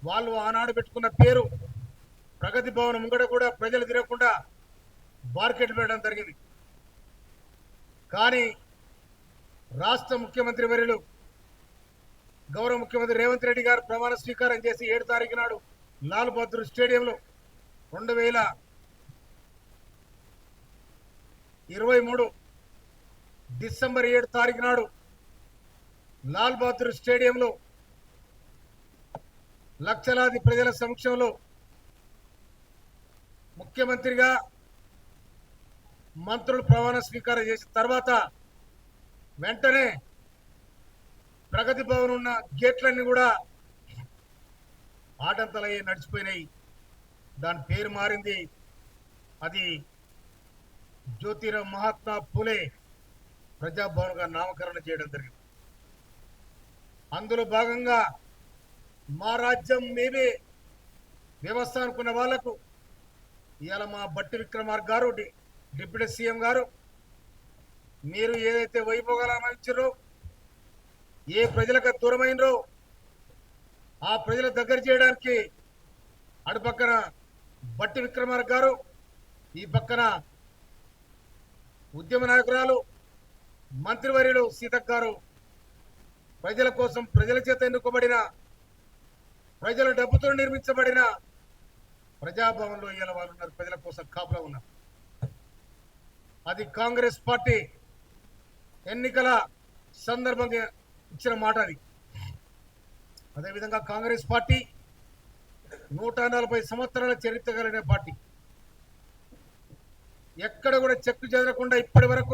వాళ్ళు ఆనాడు పెట్టుకున్న పేరు ప్రగతి భవన్ ముంగట కూడా ప్రజలు తిరగకుండా మార్కెట్ పెట్టడం జరిగింది. కానీ రాష్ట్ర ముఖ్యమంత్రి వర్యులు గౌరవ ముఖ్యమంత్రి రేవంత్ రెడ్డి గారు ప్రమాణ స్వీకారం చేసి 7 తారీఖు నాడు లాల్ బహదూర్ స్టేడియంలో 2023 డిసెంబర్ 7 తారీఖు నాడు లాల్ బహదూర్ స్టేడియంలో లక్షలాది ప్రజల సమక్షంలో ముఖ్యమంత్రిగా మంత్రులు ప్రమాణ స్వీకారం చేసిన తర్వాత వెంటనే ప్రగతి భవన్ ఉన్న గేట్లన్నీ కూడా ఆటంతలయ్యి నడిచిపోయినాయి. దాని పేరు మారింది. అది జ్యోతిరావు మహాత్మా పూలే ప్రజాభవన్గా నామకరణం చేయడం జరిగింది. అందులో భాగంగా మా రాజ్యం మేమే వ్యవస్థ అనుకున్న వాళ్లకు ఇవాళ మా బట్టి విక్రమార్క గారు డిప్యూటీ సీఎం గారు మీరు ఏదైతే వైభోగాలు ఆనందించారో, ఏ ప్రజలకు దూరమైనరో ఆ ప్రజల దగ్గర చేయడానికి అటుపక్కన బట్టి విక్రమార్క గారు, ఈ పక్కన ఉద్యమ నాయకురాలు మంత్రివర్యులు సీతక్క గారు ప్రజల కోసం ప్రజల చేత ఎన్నుకోబడిన ప్రజల డబ్బుతో నిర్మించబడిన ప్రజాభవన్లో ఇవాళ వాళ్ళు ఉన్నారు. ప్రజల కోసం కాపులా ఉన్నారు. అది కాంగ్రెస్ పార్టీ ఎన్నికల సందర్భంగా ఇచ్చిన మాట. అది అదేవిధంగా కాంగ్రెస్ పార్టీ 140 సంవత్సరాల చరిత్ర కలిగిన పార్టీ. ఎక్కడ కూడా చెక్కు చెదరకుండా ఇప్పటి వరకు